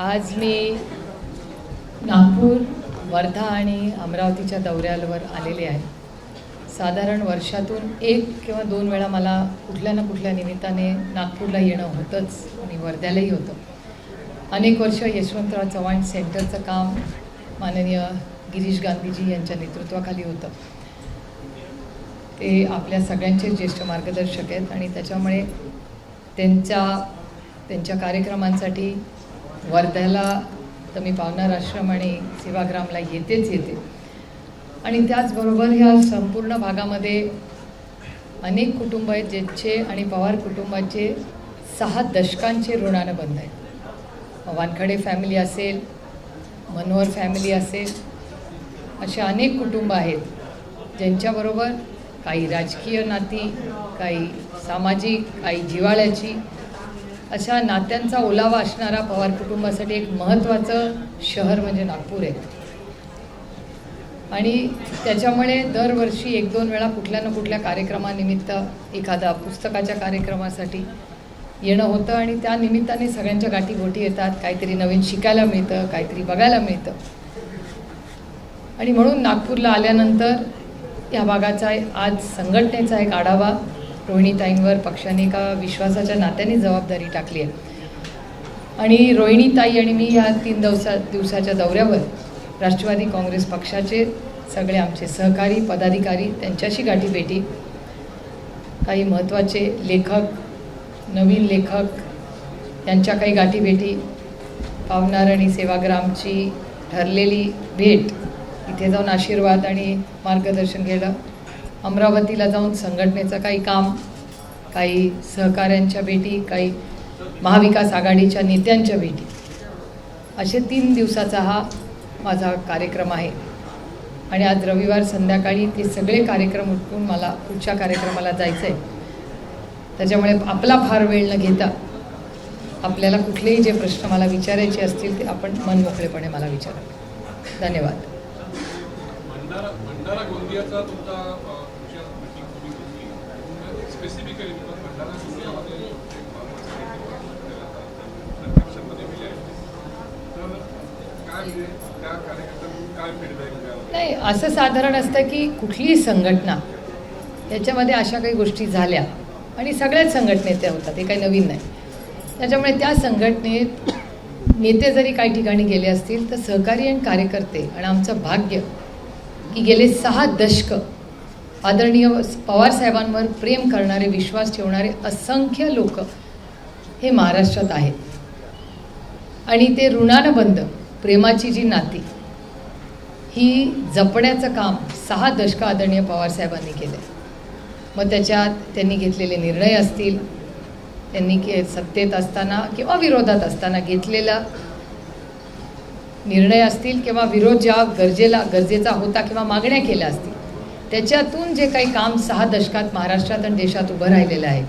आज मी नागपूर, वर्धा आणि अमरावतीच्या दौऱ्यावर आलेले आहे. साधारण वर्षातून 1 किंवा 2 वेळा मला कुठल्या ना कुठल्या निमित्ताने नागपूरला येणं होतंच आणि वर्ध्यालाही होतं. अनेक वर्ष यशवंतराव चव्हाण सेंटरचं काम माननीय गिरीश गांधीजी यांच्या नेतृत्वाखाली होतं. ते आपल्या सगळ्यांचे ज्येष्ठ मार्गदर्शक आहेत आणि त्याच्यामुळे त्यांच्या कार्यक्रमांसाठी वर्ध्याला तर मी पावनार आश्रम आणि सेवाग्रामला येते आणि त्याचबरोबर ह्या संपूर्ण भागामध्ये अनेक कुटुंब आहेत ज्यांचे आणि पवार कुटुंबाचे 6 दशकांचे ऋणानुबंध आहेत. वानखडे फॅमिली असेल, मनोहर फॅमिली असेल, असे अनेक कुटुंब आहेत ज्यांच्याबरोबर काही राजकीय नाती, काही सामाजिक, काही जिव्हाळ्याची, अशा नात्यांचा ओलावा असणारा पवार कुटुंबासाठी एक महत्त्वाचं शहर म्हणजे नागपूर आहे. आणि त्याच्यामुळे दरवर्षी 1-2 वेळा कुठल्या ना कुठल्या कार्यक्रमानिमित्त, एखादा पुस्तकाच्या कार्यक्रमासाठी येणं होतं आणि त्या निमित्ताने सगळ्यांच्या गाठीभोटी येतात. काहीतरी नवीन शिकायला मिळतं, काहीतरी बघायला मिळतं. आणि म्हणून नागपूरला आल्यानंतर या भागाचा आज संघटनेचा एक आढावा रोहिणीताईंवर पक्षाने एका विश्वासाच्या नात्याने जबाबदारी टाकली आहे. आणि रोहिणीताई आणि मी या 3 दिवसाच्या दौऱ्यावर राष्ट्रवादी काँग्रेस पक्षाचे सगळे आमचे सहकारी पदाधिकारी त्यांच्याशी गाठीभेटी, काही महत्त्वाचे लेखक, नवीन लेखक यांच्या काही गाठीभेटी, पावनार आणि सेवाग्रामची ठरलेली भेट, इथे जाऊन आशीर्वाद आणि मार्गदर्शन केलं, अमरावतीला जाऊन संघटनेचं काही काम, काही सहकाऱ्यांच्या भेटी, काही महाविकास आघाडीच्या नेत्यांच्या भेटी, असे 3 दिवसाचा हा माझा कार्यक्रम आहे. आणि आज रविवार संध्याकाळी ते सगळे कार्यक्रम उठवून मला पुढच्या कार्यक्रमाला जायचं आहे. त्याच्यामुळे आपला फार वेळ न घेता आपल्याला कुठलेही जे प्रश्न मला विचारायचे असतील ते आपण मनमोकळेपणे मला विचारा. धन्यवाद. भंडारा गोंदियाचा तुमचा स्पेसिफिकली भंडारा गोंदियामध्ये नाही, असं साधारण असतं की कुठलीही संघटना त्याच्यामध्ये अशा काही गोष्टी झाल्या आणि सगळ्याच संघटनेत त्या होतात, हे काही नवीन नाही. त्याच्यामुळे त्या संघटनेत नेते जरी काही ठिकाणी गेले असतील तर सहकारी आणि कार्यकर्ते, आणि आमचं भाग्य की गेले 6 दशक आदरणीय पवार साहेबांवर प्रेम करणारे, विश्वास ठेवणारे असंख्य लोक हे महाराष्ट्रात आहेत. आणि ते ऋणानुबंध, प्रेमाची जी नाती, ही जपण्याचं काम 6 दशक आदरणीय पवार साहेबांनी केलं. मग त्याच्यात त्यांनी घेतलेले निर्णय असतील, त्यांनी सत्तेत असताना किंवा विरोधात असताना घेतलेला निर्णय असतील, किंवा विरोध ज्या गरजेचा होता किंवा मागण्या केल्या असतील, त्याच्यातून जे काही काम 6 दशकात महाराष्ट्रात आणि देशात उभं राहिलेलं आहे,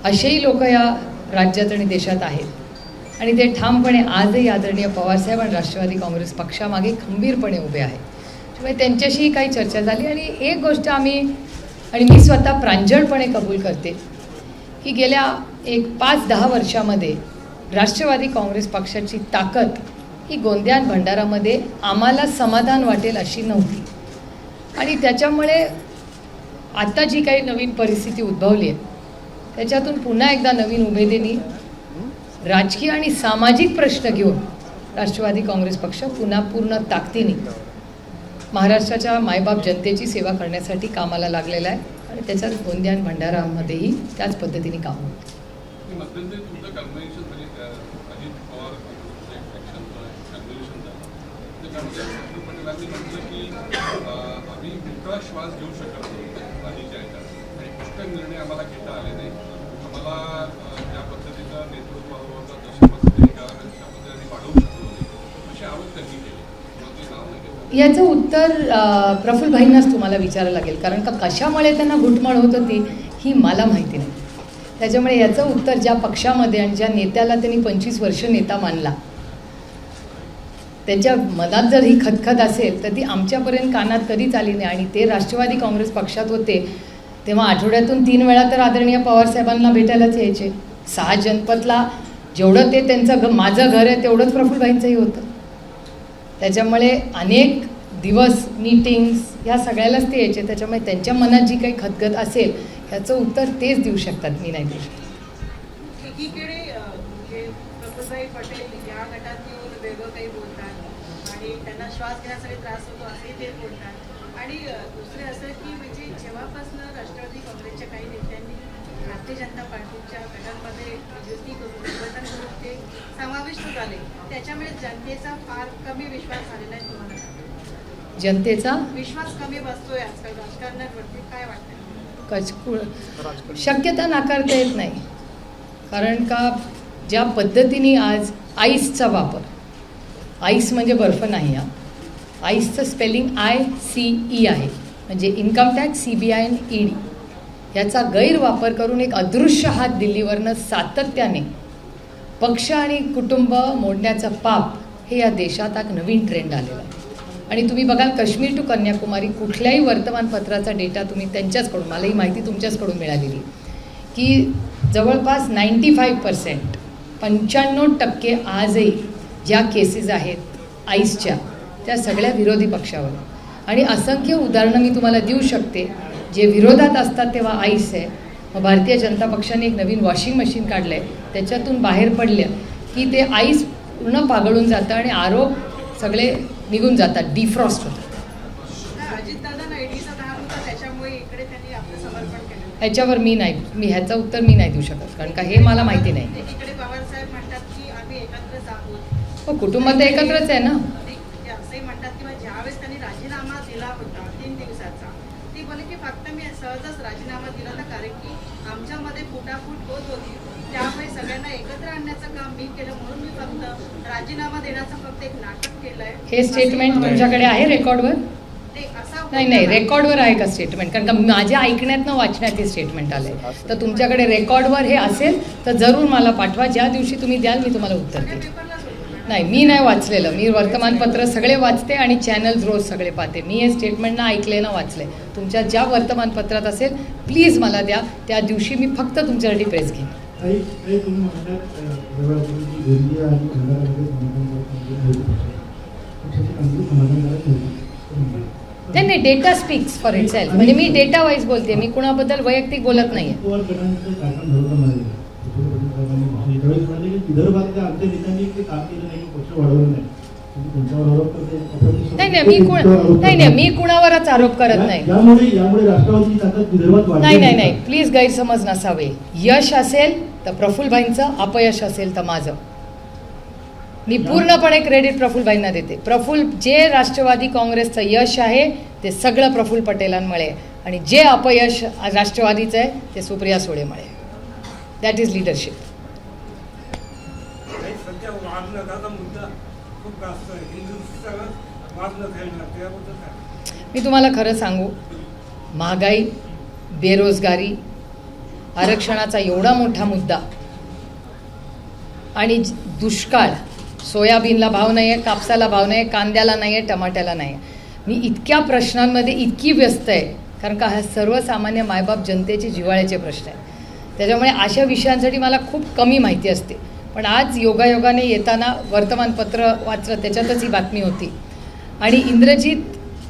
असेही लोक या राज्यात आणि देशात आहेत. आणि ते ठामपणे आजही आदरणीय पवारसाहेब आणि राष्ट्रवादी काँग्रेस पक्षामागे खंबीरपणे उभे आहेत. त्यामुळे त्यांच्याशीही काही चर्चा झाली. आणि एक गोष्ट मी स्वतः प्रांजळपणे कबूल करते की गेल्या 5-10 वर्षामध्ये राष्ट्रवादी काँग्रेस पक्षाची ताकद ही गोंदिया आणि भंडारामध्ये आम्हाला समाधान वाटेल अशी नव्हती. आणि त्याच्यामुळे आता जी काही नवीन परिस्थिती उद्भवली आहे त्याच्यातून पुन्हा एकदा नवीन उमेदीने राजकीय आणि सामाजिक प्रश्न घेऊन राष्ट्रवादी काँग्रेस पक्ष पुन्हा पूर्ण ताकदीने महाराष्ट्राच्या मायबाप जनतेची सेवा करण्यासाठी कामाला लागलेला आहे. आणि त्याच्यात गोंदिया आणि भंडारामध्येही त्याच पद्धतीने काम होतं. श्वास घेऊ शकत आणि पुष्कळ निर्णय आम्हाला घेता आले नाही. आम्हाला ज्या पद्धतीचा नेतृत्वाचा त्या पद्धतीने वाढवू शकलो नाही अशी आवड त्यांनी केली. याचं उत्तर प्रफुल्लभाईंनाच तुम्हाला विचारायला लागेल, कारण का कशामुळे त्यांना घुटमळ होत होती ही मला माहिती नाही. त्याच्यामुळे याचं उत्तर ज्या पक्षामध्ये आणि ज्या नेत्याला त्यांनी 25 वर्ष नेता मानला त्यांच्या मनात जर ही खतखत असेल तर ती आमच्यापर्यंत कानात कधीच आली नाही. आणि ते राष्ट्रवादी काँग्रेस पक्षात होते तेव्हा आठवड्यातून 3 वेळा तर आदरणीय पवारसाहेबांना भेटायलाच यायचे. 6 जनपदला जेवढं ते त्यांचं माझं घर आहे तेवढंच प्रफुल्लभाईंचंही होतं. त्याच्यामुळे अनेक दिवस मीटिंग्स ह्या सगळ्यालाच ते यायचे. त्याच्यामुळे त्यांच्या मनात जी काही खतखत असेल ह्याचं उत्तर तेच देऊ शकतात, मी नाही देऊ शकत. एकीकडे प्रफुल्लभाई पटेल या गटात येऊन वेगळं काही बोलतात आणि त्यांना श्वास घेण्यासाठी त्रास होतो असंही ते बोलतात. आणि दुसरे असं की म्हणजे जेव्हापासून राष्ट्रवादी काँग्रेसच्या काही नेत्यांनी भारतीय जनता पार्टीच्या गटांमध्ये युती करून निवडणूक करून ते समाविष्ट झाले, त्याच्यामुळे जनतेचा फार कमी विश्वास झालेला आहे. तुम्हाला जनतेचा विश्वास कमी बसतोय आजकाल राजकारणावरती, काय वाटतं? कचकुळ शक्यता नाकारता येत नाही. कारण का ज्या पद्धतीने आज आईसचा वापर, आईस म्हणजे बर्फ नाही, हा आईसचं स्पेलिंग ICE आहे, म्हणजे इन्कम टॅक्स, CBI आणि ED याचा गैरवापर करून एक अदृश्य हात दिल्लीवरनं सातत्याने पक्ष आणि कुटुंब मोडण्याचं पाप हे या देशात एक नवीन ट्रेंड आलेला आहे. आणि तुम्ही बघाल काश्मीर टू कन्याकुमारी कुठल्याही वर्तमानपत्राचा डेटा तुम्ही त्यांच्याचकडून, मला ही माहिती तुमच्याचकडून मिळालेली की जवळपास 95% 95% आजही ज्या केसेस आहेत आईसच्या त्या सगळ्या विरोधी पक्षावर. आणि असंख्य उदाहरणं मी तुम्हाला देऊ शकते. जे विरोधात असतात तेव्हा आईस आहे. मग भारतीय जनता पक्षाने एक नवीन वॉशिंग मशीन काढलं आहे, त्याच्यातून बाहेर पडलं की ते आईस पूर्ण पागळून जातं आणि आरोप सगळे निघून जातात, डिफ्रॉस्ट होतात. अजितदादांना ईडीचा धाक होता, त्याच्यामुळे इकडे त्यांनी आपलं समर्पण केलं. ह्याच्यावर मी ह्याचं उत्तर मी नाही देऊ शकत, कारण का हे मला माहिती नाही. एकीकडे पवारसाहेब म्हणतात की आम्ही एकत्रच आहोत. हो, कुटुंबात एकत्रच आहे ना. ते असंही म्हणतात की ज्यावेळेस त्यांनी राजीनामा दिला होता 3 दिवसाचा, ती बोले की फक्त मी सहजच राजीनामा दिला होता, कारण की आमच्यामध्ये फुटाफूट होत होती, त्यामुळे सगळ्यांना एकत्र आणण्याचं काम मी केलं, म्हणून मी फक्त राजीनामा देण्याचं फक्त एक नाटक केलंय. हे स्टेटमेंट तुमच्याकडे आहे रेकॉर्डवर? नाही, रेकॉर्डवर आहे का स्टेटमेंट? कारण का माझ्या ऐकण्यातनं वाचण्यात हे स्टेटमेंट आलंय. तर तुमच्याकडे रेकॉर्डवर हे असेल तर जरूर मला पाठवा. ज्या दिवशी तुम्ही द्याल मी तुम्हाला उत्तर देईन. नाही, मी नाही वाचलेलं. मी वर्तमानपत्र सगळे वाचते आणि चॅनल्स रोज सगळे पाहते. मी हे स्टेटमेंट ना ऐकलेलं वाचले. तुमच्या ज्या वर्तमानपत्रात असेल प्लीज मला द्या. त्या दिवशी मी फक्त तुमच्यासाठी प्रेस घेईन. नाही, data speaks for it self. म्हणजे मी डेटा वाईज बोलते, मी कुणाबद्दल वैयक्तिक बोलत नाहीये. नाही, मी कुणावरच आरोप करत नाही. नाही, प्लीज गैरसमज नसावे. यश असेल तर प्रफुल्लभाईंचं, अपयश असेल तर माझं. मी पूर्णपणे क्रेडिट प्रफुल्लभाईंना देते. जे राष्ट्रवादी काँग्रेसचं यश आहे ते सगळं प्रफुल्ल पटेलांमुळे, आणि जे अपयश राष्ट्रवादीचं आहे ते सुप्रिया सुळेमुळे. That is leadership. मी तुम्हाला खरं सांगू, महागाई, बेरोजगारी, आरक्षणाचा एवढा मोठा मुद्दा आणि दुष्काळ, सोयाबीनला भाव नाही आहे, कापसाला भाव नाही आहे, कांद्याला नाही आहे, टमाट्याला नाही आहे. मी इतक्या प्रश्नांमध्ये इतकी व्यस्त आहे, कारण का हा सर्वसामान्य मायबाप जनतेचे जिव्हाळ्याचे प्रश्न आहेत. त्याच्यामुळे अशा विषयांसाठी मला खूप कमी माहिती असते. पण आज योगायोगाने येताना वर्तमानपत्र वाचलं, त्याच्यातच ही बातमी होती. आणि इंद्रजित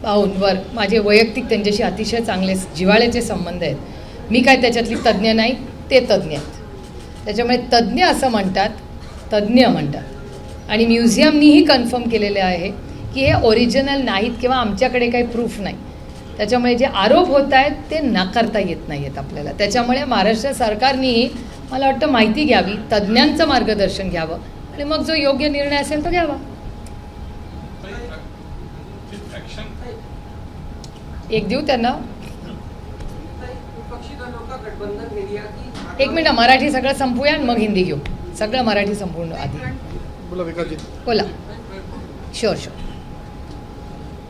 भाऊंवर माझे वैयक्तिक त्यांच्याशी अतिशय चांगले जिव्हाळ्याचे संबंध आहेत. मी काय त्याच्यातली तज्ज्ञ नाही, ते तज्ज्ञ आहेत. त्याच्यामुळे तज्ज्ञ असं म्हणतात, तज्ज्ञ म्हणतात. आणि म्युझियमनीही कन्फर्म केलेले आहे की हे ओरिजिनल नाहीत किंवा आमच्याकडे काही प्रूफ नाही. त्याच्यामुळे जे आरोप होत आहेत ते नाकारता येत नाही आहेत आपल्याला. त्याच्यामुळे महाराष्ट्र सरकारनेही मला वाटतं माहिती घ्यावी, तज्ज्ञांचं मार्गदर्शन घ्यावं आणि मग जो योग्य निर्णय असेल तो घ्यावा. एक देऊ त्यांना. एक मिनिट, मराठी सगळं संपूया आणि मग हिंदी घेऊ. सगळं मराठी संपूर्ण आधी बोला. विकासजी बोला. शुअर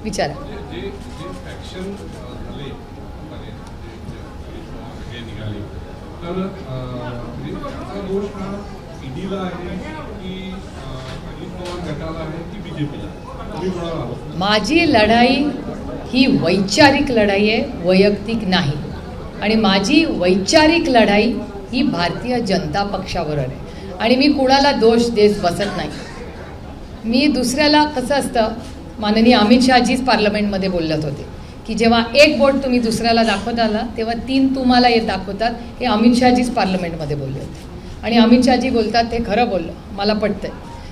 विचारा. जे फॅक्शन झाले हे निघाले, तर त्याचा दोष हा ईडीला आहे की अजित पवार गटाला आहे की बीजेपीला? माझी लढाई ही वैचारिक लढाई आहे, वैयक्तिक नाही. आणि माझी वैचारिक लढाई ही भारतीय जनता पक्षाबरोबर आहे. आणि मी कुणाला दोष देत बसत नाही. मी दुसऱ्याला कसं असतं, माननीय अमित शहाजीच पार्लमेंटमध्ये बोलत होते की जेव्हा एक बोट तुम्ही दुसऱ्याला दाखवत आला तेव्हा 3 तुम्हाला येत दाखवतात. हे अमित शहाजीच पार्लमेंटमध्ये बोलले होते आणि अमित शहाजी बोलतात ते खरं बोललं, मला पटतंय.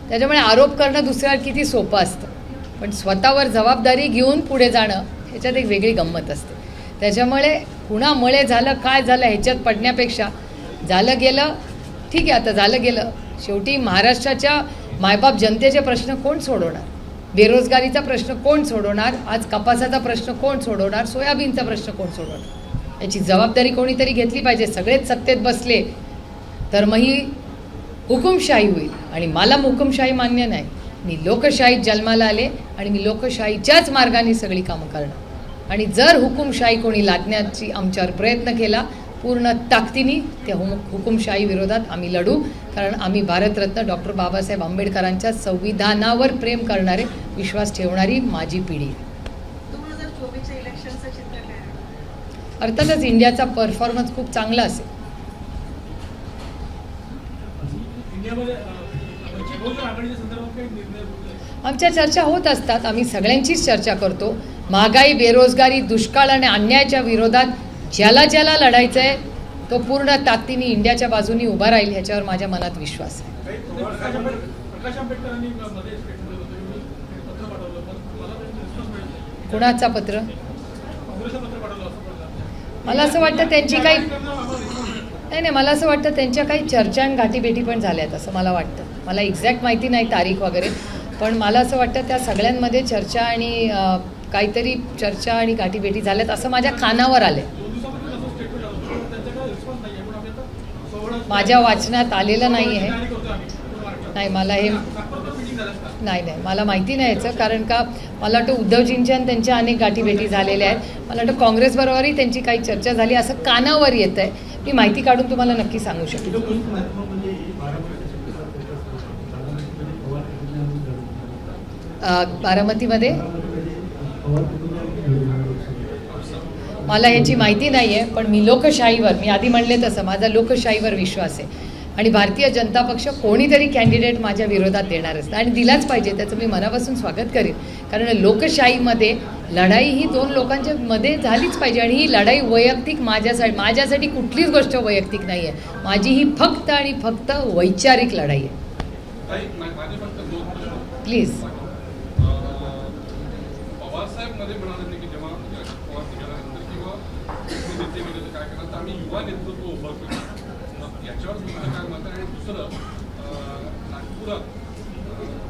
त्याच्यामुळे आरोप करणं दुसऱ्यावर किती सोपं असतं, पण स्वतःवर जबाबदारी घेऊन पुढे जाणं ह्याच्यात एक वेगळी गंमत असते. त्याच्यामुळे कुणामुळे झालं काय झालं ह्याच्यात पडण्यापेक्षा झालं गेलं ठीक आहे, आता झालं गेलं. शेवटी महाराष्ट्राच्या मायबाप जनतेचे प्रश्न कोण सोडवणार, बेरोजगारीचा प्रश्न कोण सोडवणार, आज कपासाचा प्रश्न कोण सोडवणार, सोयाबीनचा प्रश्न कोण सोडवणार, याची जबाबदारी कोणीतरी घेतली पाहिजे. सगळेच सत्तेत बसले तर मग ही हुकुमशाही होईल आणि मला हुकुमशाही मान्य नाही. मी लोकशाहीत जन्माला आले आणि मी लोकशाहीच्याच मार्गाने सगळी कामं करणार आणि जर हुकुमशाही कोणी लादण्याची आमच्यावर प्रयत्न केला पूर्ण ताकदीने त्या हुकुमशाही विरोधात आम्ही लढू. कारण आम्ही भारतरत्न डॉक्टर बाबासाहेब आंबेडकरांच्या संविधानावर प्रेम करणारे, विश्वास ठेवणारी माझी पिढी. 2024च्या इलेक्शनचं चित्र काय आहे? अर्थातच इंडियाचा परफॉर्मन्स खूप चांगला असेल. आमच्या चर्चा होत असतात, आम्ही सगळ्यांचीच चर्चा करतो. महागाई, बेरोजगारी, दुष्काळ आणि अन्यायाच्या विरोधात ज्याला ज्याला लढायचं आहे तो पूर्ण ताकदीने इंडियाच्या बाजूने उभा राहील ह्याच्यावर माझ्या मनात विश्वास आहे. कुणाचा पत्र? मला असं वाटतं त्यांची काही नाही, मला असं वाटतं त्यांच्या काही चर्चा आणि गाठीभेटी पण झाल्यात असं मला वाटतं. मला एक्झॅक्ट माहिती नाही तारीख वगैरे, पण मला असं वाटतं त्या सगळ्यांमध्ये चर्चा आणि काहीतरी चर्चा आणि गाठीभेटी झाल्यात असं माझ्या कानावर आले. माझ्या वाचनात आलेलं नाही आहे. नाही, मला हे नाही मला माहिती नाही याचं, कारण का मला वाटतं उद्धवजींच्या आणि त्यांच्या अनेक गाठीभेटी झालेल्या आहेत. मला वाटतं काँग्रेसबरोबरही त्यांची काही चर्चा झाली असं कानावर येतं आहे. मी माहिती काढून तुम्हाला नक्की सांगू शकतो. बारामतीमध्ये मला ह्याची माहिती नाही आहे, पण मी लोकशाहीवर, मी आधी म्हणले तसं माझा लोकशाहीवर विश्वास आहे आणि भारतीय जनता पक्ष कोणीतरी कॅन्डिडेट माझ्या विरोधात देणार असतं आणि दिलाच पाहिजे. त्याचं मी मनापासून स्वागत करेन, कारण लोकशाहीमध्ये लढाई ही 2 लोकांच्या मध्ये झालीच पाहिजे आणि ही लढाई वैयक्तिक माझ्यासाठी कुठलीच गोष्ट वैयक्तिक नाही आहे. माझी ही फक्त आणि फक्त वैचारिक लढाई आहे. प्लीज. पवारसाहेब मध्ये म्हणाले की जेव्हा पवार निघाल्यानंतर किंवा नेते गेले काय करणार तर आम्ही युवा नेतृत्व उभं करू. याच्यावर तुमचं काय मत आहे? आणि दुसरं, नागपुरात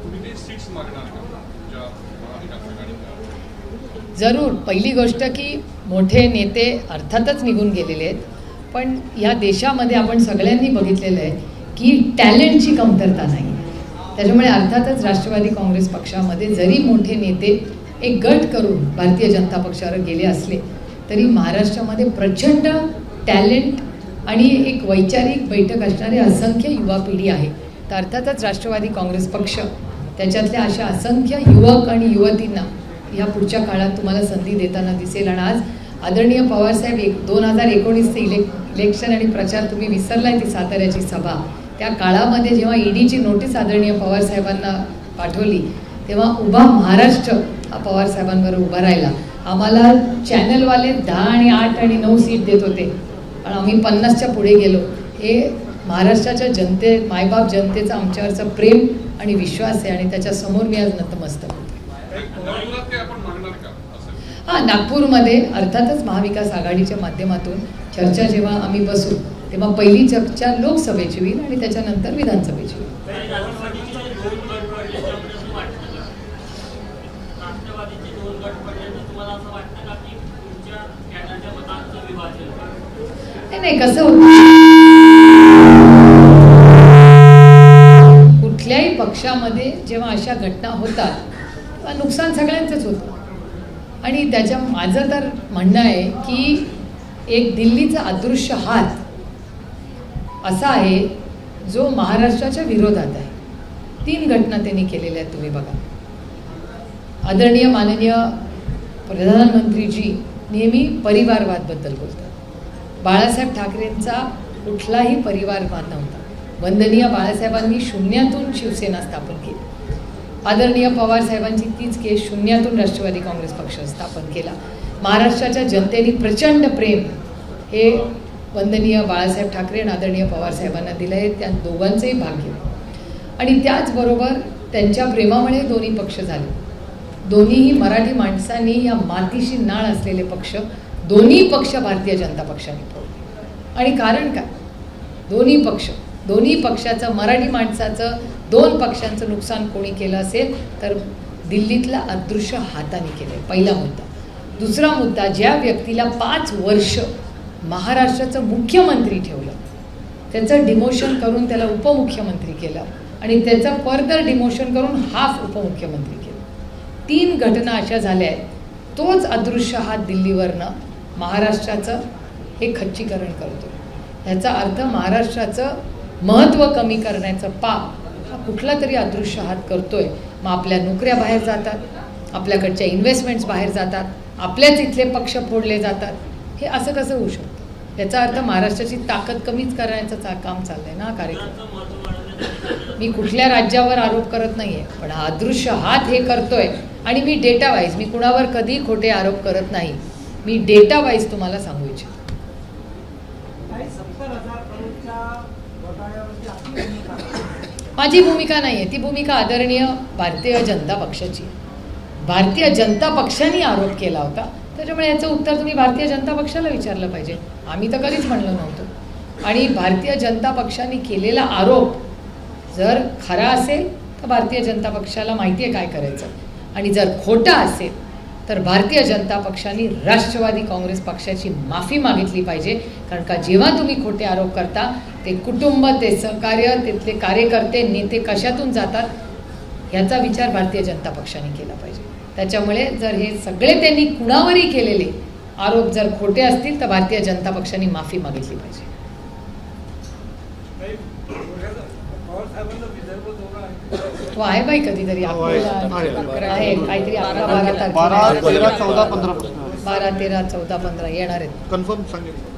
तुम्ही ते सीट्स मागणार का तुमच्या महाविकास आघाडीला? जरूर. पहिली गोष्ट की मोठे नेते अर्थातच निघून गेलेले आहेत, पण या देशामध्ये आपण सगळ्यांनी बघितलेलं आहे की टॅलेंटची कमतरता नाही. त्याच्यामुळे अर्थातच राष्ट्रवादी काँग्रेस पक्षामध्ये जरी मोठे नेते एक गट करून भारतीय जनता पक्षावर गेले असले तरी महाराष्ट्रामध्ये प्रचंड टॅलेंट आणि एक वैचारिक बैठक असणारे असंख्य युवा पिढी आहे. तर अर्थातच राष्ट्रवादी काँग्रेस पक्ष त्याच्यातल्या अशा असंख्य युवक आणि युवतींना ह्या पुढच्या काळात तुम्हाला संधी देताना दिसेल. आणि आज आदरणीय पवारसाहेब 2019चे इलेक्शन आणि प्रचार तुम्ही विसरलाय, ती साताऱ्याची सभा, त्या काळामध्ये जेव्हा ईडीची नोटीस आदरणीय पवारसाहेबांना पाठवली तेव्हा उभा महाराष्ट्र हा पवारसाहेबांबरोबर उभा राहिला. आम्हाला चॅनलवाले 10 आणि 8 आणि 9 सीट देत होते आणि आम्ही 50च्या पुढे गेलो. हे महाराष्ट्राच्या मायबाप जनतेचं आमच्यावरचं प्रेम आणि विश्वास आहे आणि त्याच्यासमोर मी आज नतमस्तक होते. हां, नागपूरमध्ये अर्थातच महाविकास आघाडीच्या माध्यमातून चर्चा जेव्हा आम्ही बसू तेव्हा पहिली चर्चा लोकसभेची होईल आणि त्याच्यानंतर विधानसभेची होईल. नाही, कसं होतं, कुठल्याही पक्षामध्ये जेव्हा अशा घटना होतात तेव्हा नुकसान सगळ्यांचंच होतं. आणि माझं तर म्हणणं आहे की एक दिल्लीचा अदृश्य हात असा आहे जो महाराष्ट्राच्या विरोधात आहे. 3 घटना त्यांनी केलेल्या आहेत, तुम्ही बघा. आदरणीय माननीय प्रधानमंत्रीजी नेहमी परिवारवादबद्दल बोलतात. बाळासाहेब ठाकरेंचा कुठलाही परिवारवाद नव्हता. वंदनीय बाळासाहेबांनी शून्यातून शिवसेना स्थापन केली. आदरणीय पवार साहेबांची तीच केस शून्यातून राष्ट्रवादी काँग्रेस पक्ष स्थापन केला. महाराष्ट्राच्या जनतेने प्रचंड प्रेम हे वंदनीय बाळासाहेब ठाकरे आणि आदरणीय पवार साहेबांना दिलं आहे. त्या दोघांचंही भाग्य. आणि त्याचबरोबर त्यांच्या प्रेमामुळे दोन्ही पक्ष झाले. दोन्हीही मराठी माणसांनी या मातीशी नाळ असलेले पक्ष, दोन्ही पक्ष भारतीय जनता पक्षाने फोडले. आणि कारण काय? दोन्ही पक्षाचं, मराठी माणसाचं, दोन पक्षांचं नुकसान कोणी केलं असेल तर दिल्लीतला अदृश्य हाताने केलं. पहिला मुद्दा. दुसरा मुद्दा, ज्या व्यक्तीला 5 वर्ष महाराष्ट्राचं मुख्यमंत्री ठेवलं, त्याचं डिमोशन करून त्याला उपमुख्यमंत्री केलं आणि त्याचं फर्दर डिमोशन करून हाफ उपमुख्यमंत्री केलं. 3 घटना अशा झाल्या आहेत. तोच अदृश्य हात दिल्लीवरनं महाराष्ट्राचं हे खच्चीकरण करतो. ह्याचा अर्थ महाराष्ट्राचं महत्त्व कमी करण्याचं पाप हा कुठला तरी अदृश्य हात करतोय. मग आपल्या नोकऱ्या बाहेर जातात, आपल्याकडच्या इन्व्हेस्टमेंट्स बाहेर जातात, आपल्याच इथले पक्ष फोडले जातात. हे असं कसं होऊ शकतं? याचा अर्थ महाराष्ट्राची ताकद कमीच करण्याचं काम चाललंय ना कार्यक्रम. मी कुठल्या राज्यावर आरोप करत नाहीये, पण हा अदृश्य हात हे करतोय. आणि मी डेटा वाईज, मी कुणावर कधी खोटे आरोप करत नाही. मी डेटा वाईज तुम्हाला सांगू इच्छितो. माझी भूमिका नाही आहे, ती भूमिका आदरणीय भारतीय जनता पक्षाची. भारतीय जनता पक्षाने आरोप केला होता, त्याच्यामुळे याचं उत्तर तुम्ही भारतीय जनता पक्षाला विचारलं पाहिजे. आम्ही तर कधीच म्हणलो नव्हतो. आणि भारतीय जनता पक्षाने केलेला आरोप जर खरा असेल तर भारतीय जनता पक्षाला माहिती आहे काय करायचं, आणि जर खोटा असेल तर भारतीय जनता पक्षाने राष्ट्रवादी काँग्रेस पक्षाची माफी मागितली पाहिजे. कारण का जेव्हा तुम्ही खोटे आरोप करता, ते कुटुंब, ते सहकार्य, तिथले कार्यकर्ते, नेते कशातून जातात याचा विचार भारतीय जनता पक्षाने केला पाहिजे. त्याच्यामुळे जर हे सगळे त्यांनी कुणावरही केलेले आरोप जर खोटे असतील तर भारतीय जनता पक्षाने माफी मागितली पाहिजे. तो आहे बाई कधीतरी आहे काहीतरी 11, 12 12, 13, 14, 15 12, 13, 14, 15 येणार आहेत. कन्फर्म सांगितलं.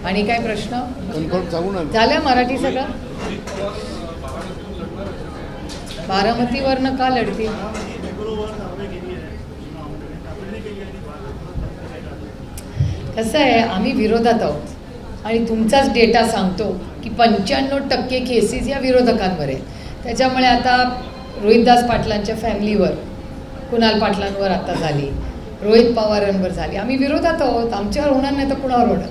आणि काय प्रश्न कन्फर्म सांगू ना. झालं मराठी सगळं? बारामतीवरनं का लढतील? कसं आहे, आम्ही विरोधात आहोत आणि तुमचाच डेटा सांगतो की 95% केसेस या विरोधकांवर आहेत. त्याच्यामुळे आता रोहितदास पाटलांच्या फॅमिलीवर, कुणाल पाटलांवर आता झाली, रोहित पवारांवर झाली. आम्ही विरोधात आहोत, आमच्यावर होणार नाही तर कुणावर होणार?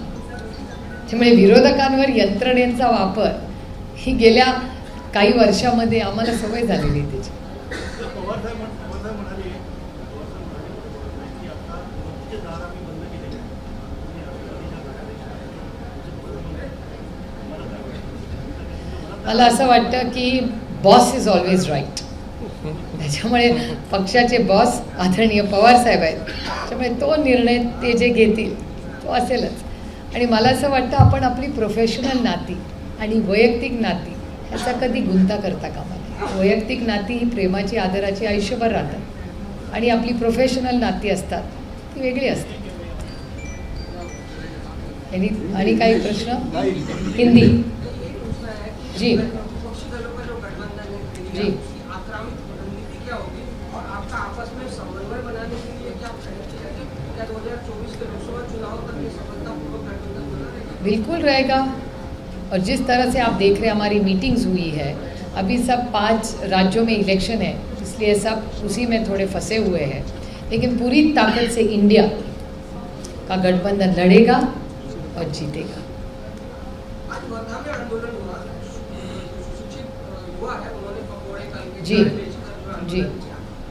त्यामुळे विरोधकांवर यंत्रणेचा वापर ही गेल्या काही वर्षामध्ये आम्हाला सवय झालेली आहे त्याची. मला असं वाटतं की बॉस इज ऑलवेज राईट. त्याच्यामुळे पक्षाचे बॉस आदरणीय पवार साहेब आहेत. त्याच्यामुळे तो निर्णय ते जे घेतील तो असेलच. आणि मला असं वाटतं आपण आपली प्रोफेशनल नाती आणि वैयक्तिक नाती ह्याचा कधी गुंता करता कामा नये. वैयक्तिक नाती ही प्रेमाची, आदराची आयुष्यभर राहतात आणि आपली प्रोफेशनल नाती असतात ती वेगळी असतात. आणि काही प्रश्न? हिंदी जी जी बिल्कुल रहेगा. और जिस तरह से आप देख रहे हैं हमारी मीटिंग्स हुई है, अभी सब 5 राज्यों में इलेक्शन है, इसलिए सब उसी में थोड़े फंसे हुए हैं. लेकिन पूरी ताकत से इंडिया का गठबंधन लड़ेगा और जीतेगा. जी जी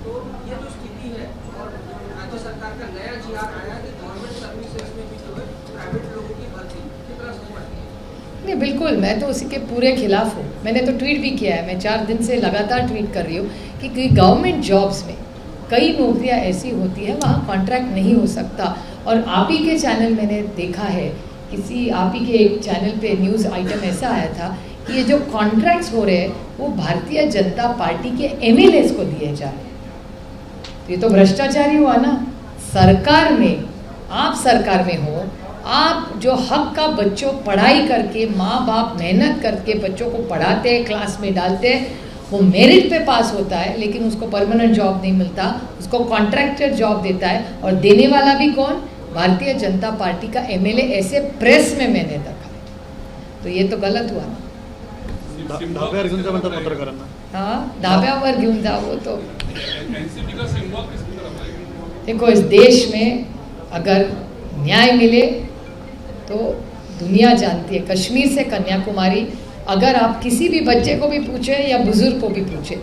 तो ये जो स्थिति है और राज्य सरकार का नया GR आया कि गवर्नमेंट सर्विसेज में भी जो है प्राइवेट लोगों की भर्ती कितना सही बढ़ती है? नहीं, बिल्कुल मैं तो उसी के पूरे खिलाफ हूँ. मैंने तो ट्वीट भी किया है. मैं 4 दिन से लगातार ट्वीट कर रही हूँ कि गवर्नमेंट जॉब्स में कई नौकरियाँ ऐसी होती है वहाँ कॉन्ट्रैक्ट नहीं हो सकता. और आप ही के चैनल मैंने देखा है, किसी आप ही के एक चैनल पे न्यूज़ आइटम ऐसा आया था कि ये जो कॉन्ट्रैक्ट्स हो रहे हैं वो भारतीय जनता पार्टी के MLAs को दिए जा रहे हैं. तो ये तो भ्रष्टाचार ही हुआ ना. सरकार में, आप सरकार में हो आप जो हक का बच्चों पढ़ाई करके माँ बाप मेहनत करके बच्चों को पढ़ाते हैं, क्लास में डालते हैं, वो मेरिट पे पास होता है लेकिन उसको परमानेंट जॉब नहीं मिलता, उसको कॉन्ट्रैक्टर जॉब देता है। और देने वाला भी कौन? भारतीय जनता पार्टी का एमएलए। ऐसे प्रेस में मैंने देखा है। तो ये तो गलत हुआ ना। धाब्यावर घेऊन जा म्हणतात पत्रकारांना. हाँ, धाब्यावर घेऊन जा, वो तो एनसीपी का सिंबल किसकी तरफ आएगा? देखो, इस देश में अगर न्याय मिले तो दुनिया जानती है, कश्मीर से कन्याकुमारी, अगर आप किसी भी बच्चे को भी पूछे या बुजुर्ग को भी पूछे,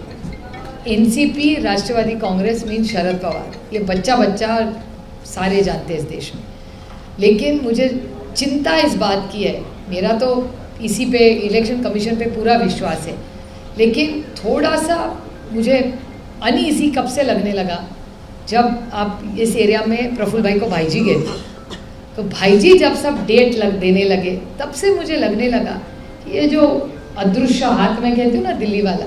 एनसीपी राष्ट्रवादी कांग्रेस मीन शरद पवार, ये बच्चा बच्चा सारे जानते हैं इस देश में। लेकिन मुझे चिंता इस बात की है, मेरा तो इसी पे इलेक्शन कमीशन पे पूरा विश्वास है, लेकिन थोड़ा सा मुझे अनईजी कब से लगने लगा जब आप इस एरिया में प्रफुल्ल भाई को भाईजी गए थे, तो भाईजी जब सब डेट देने लगे तब से मुझे लगने लगा कि ये जो अदृश्य हाथ मैं कहती हूँ ना, दिल्ली वाला,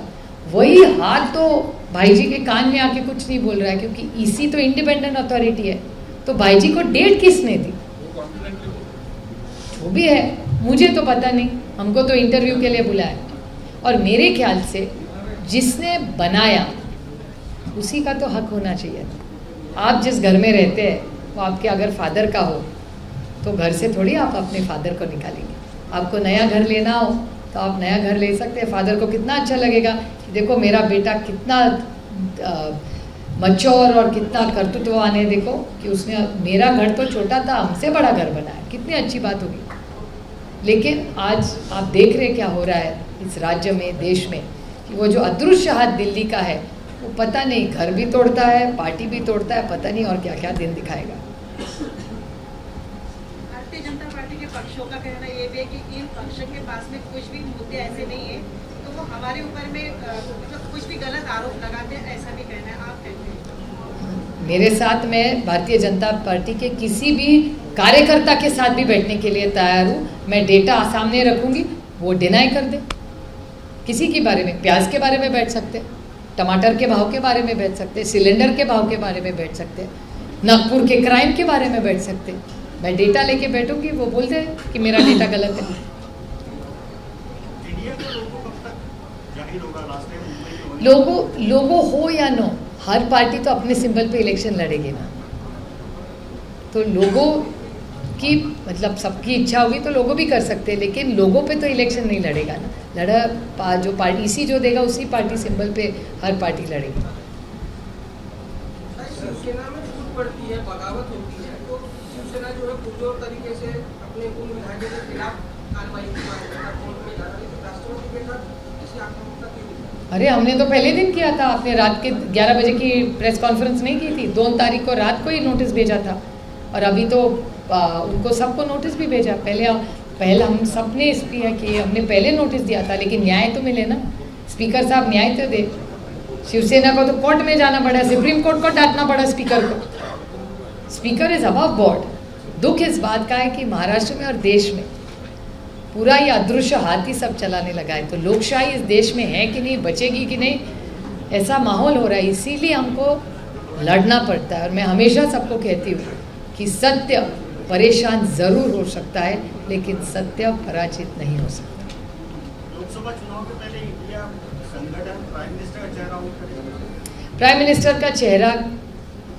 वही हाथ तो भाईजी के कान में आके कुछ नहीं बोल रहा है, क्योंकि ईसी तो इंडिपेंडेंट अथॉरिटी है। तो भाईजी को डेट किसने दी? वो कॉन्फिडेंटली जो भी है, मुझे तो पता नहीं, हमको तो इंटरव्यू के लिए बुलाया। और मेरे ख्याल से जिसने बनाया उसी का तो हक होना चाहिए। आप जिस घर में रहते हैं वो आपके अगर फादर का हो तो घर से थोड़ी आप अपने फादर को निकालेंगे। आपको नया घर लेना हो तो आप नया घर ले सकते हैं। फादर को कितना अच्छा लगेगा कि देखो मेरा बेटा कितना मैच्योर और कितना कर्तृत्ववान है, देखो कि उसने, मेरा घर तो छोटा था, हमसे बड़ा घर बनाया, कितनी अच्छी बात होगी। लेकिन आज आप देख रहे क्या हो रहा है इस राज्य में, देश में, कि वो जो अदृश्य हाथ दिल्ली का है वो पता नहीं घर भी तोड़ता है, पार्टी भी तोड़ता है, पता नहीं और क्या क्या दिन दिखाएगा। भारतीय जनता पार्टी के पक्षों का कहना ये भी है कि इन पक्षों के पास में कुछ भी मुद्दे ऐसे नहीं है तो वो हमारे ऊपर में मतलब कुछ भी गलत आरोप लगाते हैं, ऐसा भी कहना है। आप कहते हैं मेरे साथ मैं भारतीय जनता पार्टी के किसी भी कार्यकर्ता के साथ भी बैठने के लिए तैयार हूँ। मैं डेटा सामने रखूंगी, वो डिनाई कर दे। किसी के बारे में, प्याज के बारे में बैठ सकते, टमाटर के भाव के बारे में बैठ सकते, सिलेंडर के भाव के बारे में बैठ सकते, नागपुर के क्राइम के बारे में बैठ सकते। मैं डेटा लेके बैठूंगी, वो बोल दे कि मेरा डेटा गलत है। लोगों हो या नो, हर पार्टी तो अपने सिंबल पे इलेक्शन लड़ेगी ना। तो लोगों की मतलब सबकी इच्छा होगी तो लोगों भी कर सकते हैं, लेकिन लोगों पे तो इलेक्शन नहीं लड़ेगा ना। जो पार्टी इसी जो देगा उसी पार्टी सिंबल पे हर पार्टी लड़ेगी। शिवसेना में छूट पड़ती है, बगावत होती है, तो शिवसेना जो है पुरजोर तरीके से अपने उन विधायकों के खिलाफ कार्रवाई की मांग कर कोर्ट में जा रही है। राष्ट्रपति के साथ इसी आक्रामकता क्यों? अरे हमने तो पहले दिन किया था, आपने रात के 11 बजे की प्रेस कॉन्फ्रेंस नहीं की थी? 2 तारीख को रात को ही नोटिस भेजा था, और अभी तो उनको सबको नोटिस भी भेजा। पहले हम सबने किया कि हमने पहले नोटिस दिया था, लेकिन न्याय तो मिले ना। स्पीकर साहब न्याय तो दे। शिवसेना को तो कोर्ट में जाना पड़ा, सुप्रीम कोर्ट को डांटना पड़ा स्पीकर को। Speaker is above board. दुख इस बात का है कि महाराष्ट्र में और देश में पूरा ये अदृश्य हाथ ही सब चलाने लगा है। तो लोकशाही इस देश में है कि नहीं, बचेगी कि नहीं, ऐसा माहौल हो रहा है। इसीलिए हमको लड़ना पड़ता है। और मैं हमेशा सबको कहती हूँ कि सत्य परेशान जरूर हो सकता है, लेकिन सत्य पराजित नहीं हो सकता। लोकसभा चुनाव के पहले इंडिया संगठन प्राइम मिनिस्टर का चेहरा ऑन करेगा। प्राइम मिनिस्टर का चेहरा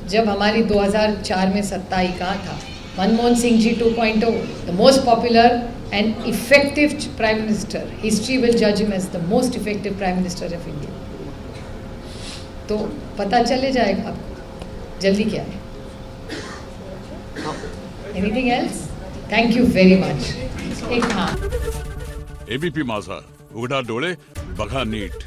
जब हमारी 2004 में सत्ता ही कहा था, Manmohan Singh ji 2.0, the most popular and effective prime minister, history will जज him as the most effective prime minister of India. तो पता चले जाएगा आपको जल्दी क्या है। Anything else? Thank you very much. एक हाँ, एबीपी माझा, उघडा डोळे बघा नीट।